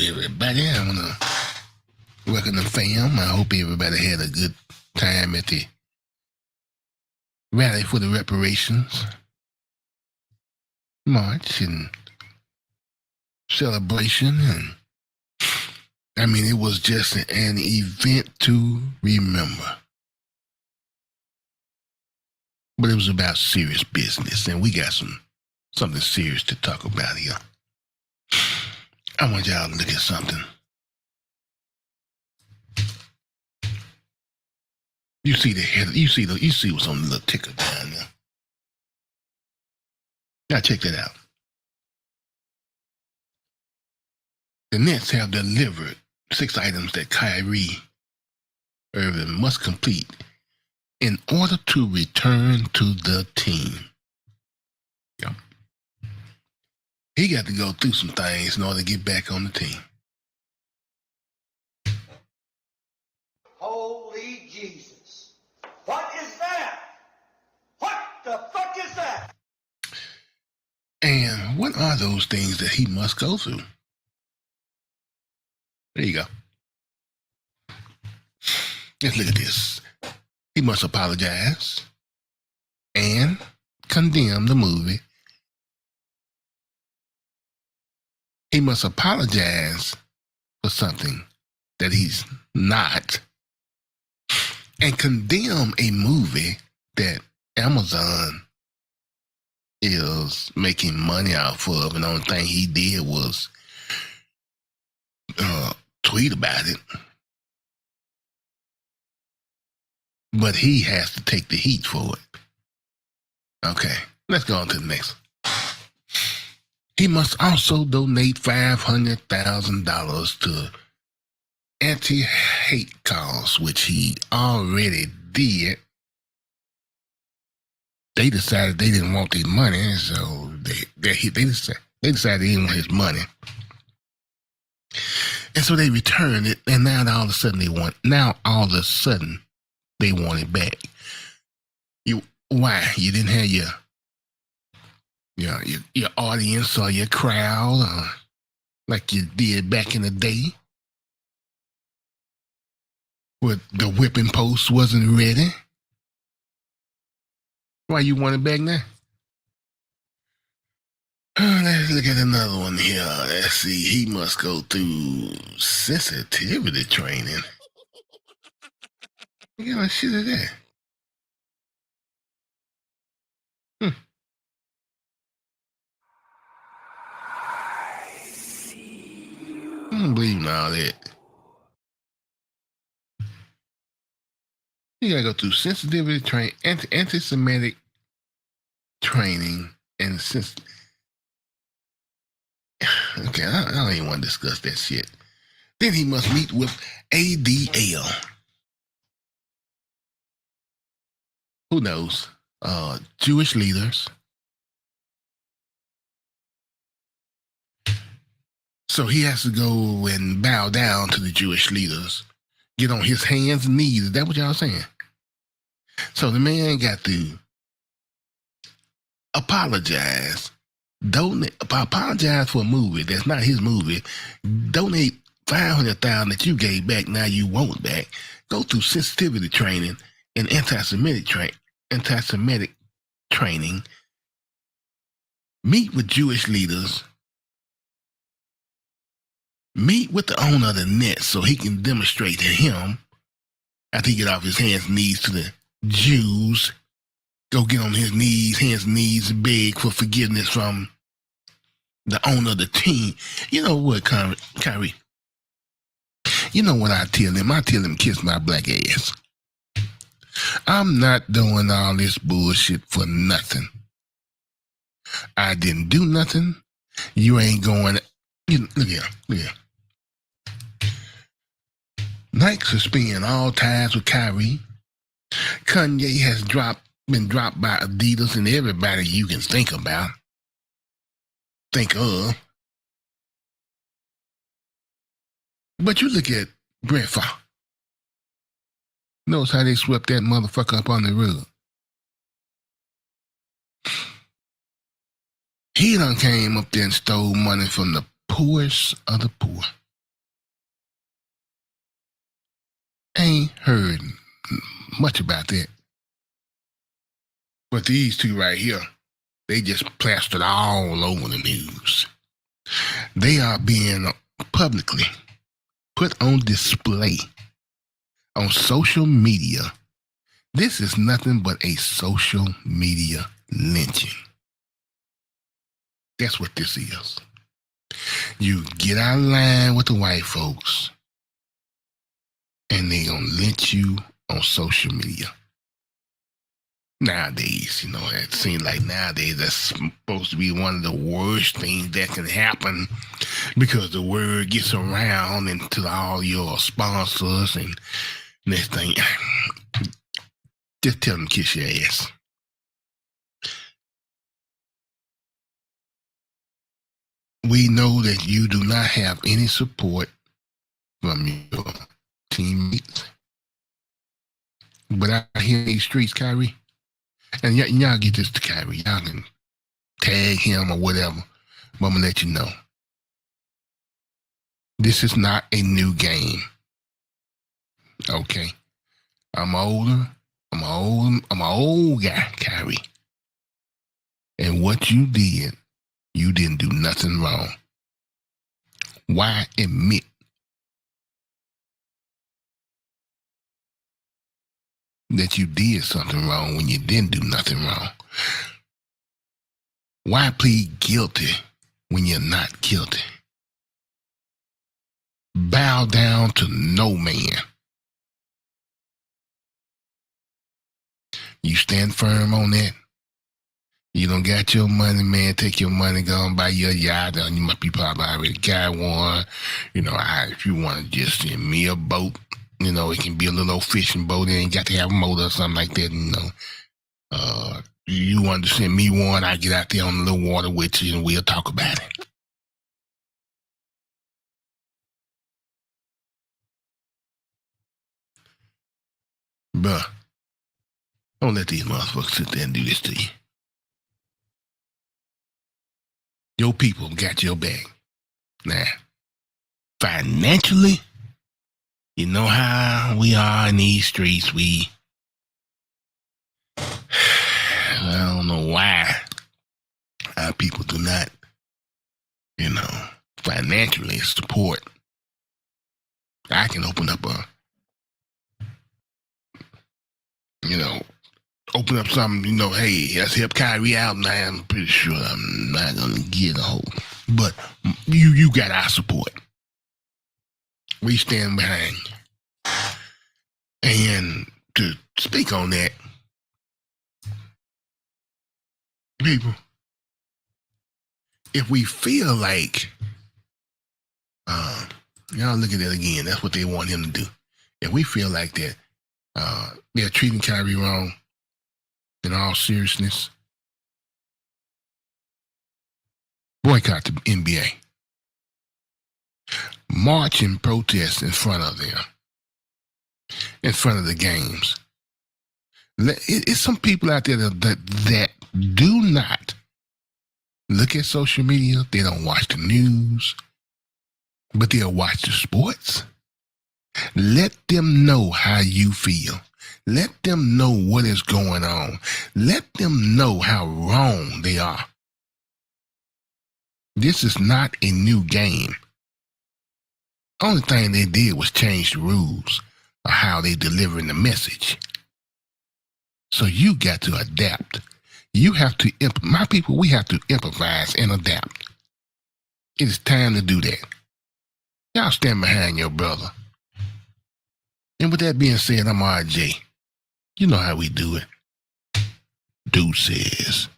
everybody. I want to welcome the fam. I hope everybody had a good time at the rally for the reparations march and celebration. And I mean, it was just an event to remember. But it was about serious business, and we got something serious to talk about here. I want y'all to look at something. You see the head. You see what's on the little ticker down there. Now check that out. The Nets have delivered 6 items that Kyrie Irving must complete in order to return to the team. Yep. He got to go through some things in order to get back on the team. Holy Jesus. What is that? What the fuck is that? And what are those things that he must go through? There you go. Let's look at this. He must apologize and condemn the movie. He must apologize for something that he's not and condemn a movie that Amazon is making money off of, and the only thing he did was tweet about it. But he has to take the heat for it. Okay, let's go on to the next. He must also donate $500,000 to anti-hate cause, which he already did. They decided they didn't want their money, so they decided they didn't want his money. And so they returned it, and now all of a sudden they want it back. Why? You didn't have your audience or your crowd like you did back in the day, where the whipping post wasn't ready. Why you want it back now? Let's look at another one here. Let's see. He must go through sensitivity training. What kind of shit is that? I don't believe in all that. You gotta go through sensitivity training, anti-Semitic training, and okay, I don't even want to discuss that shit. Then he must meet with ADL. Who knows? Jewish leaders. So he has to go and bow down to the Jewish leaders, get on his hands and knees. Is that what y'all saying? So the man got to apologize. Apologize for a movie that's not his movie. Donate $500,000 that you gave back. Now you want back. Go through sensitivity training and anti-Semitic training. Meet with Jewish leaders. Meet with the owner of the Nets so he can demonstrate to him, after he get off his hands and knees to the Jews, go get on his hands and knees, and beg for forgiveness from the owner of the team. You know what, Kyrie? You know what I tell him? I tell him, kiss my black ass. I'm not doing all this bullshit for nothing. I didn't do nothing. You ain't going. Look here. Nike suspend all ties with Kyrie. Kanye has been dropped by Adidas and everybody you can think of. But you look at Brett Favre. Notice how they swept that motherfucker up on the rug. He done came up there and stole money from the poorest of the poor. ain't heard much about that. But these two right here, they just plastered all over the news. They are being publicly put on display on social media. This is nothing but a social media lynching. That's what this is. You get out of line with the white folks, and they gonna lynch you on social media. Nowadays, it seems like nowadays that's supposed to be one of the worst things that can happen, because the word gets around into all your sponsors and next thing. Just tell them to kiss your ass. We know that you do not have any support from your teammates. But out here in these streets, Kyrie, and y'all get this to Kyrie. Y'all can tag him or whatever, but I'm going to let you know. This is not a new game. Okay? I'm older. I'm an old guy, Kyrie. And what you did, you didn't do nothing wrong. Why admit that you did something wrong when you didn't do nothing wrong? Why plead guilty when you're not guilty? Bow down to no man. You stand firm on that. You don't got your money, man. Take your money, go and buy your yacht. You might be probably already got one. If you want to just send me a boat, it can be a little old fishing boat. It ain't got to have a motor or something like that. You want to send me one, I get out there on the little water with you and we'll talk about it. Bruh, don't let these motherfuckers sit there and do this to you. Your people got your back. Now, financially, you know how we are in these streets. I don't know why our people do not, financially support. I can open up something, hey, let's help Kyrie out. Now I'm pretty sure I'm not going to get a hold. But you got our support. We stand behind you. And to speak on that, people, if we feel like, y'all look at that again, that's what they want him to do. If we feel like that, they're treating Kyrie wrong, in all seriousness, boycott the NBA. March and protest in front of them, in front of the games. It's some people out there that do not look at social media. They don't watch the news, but they'll watch the sports. Let them know how you feel. Let them know what is going on. Let them know how wrong they are. This is not a new game. Only thing they did was change the rules of how they delivering the message. So you got to adapt. You have to, my people, we have to improvise and adapt. It is time to do that. Y'all stand behind your brother. And with that being said, I'm RJ. You know how we do it. Deuces.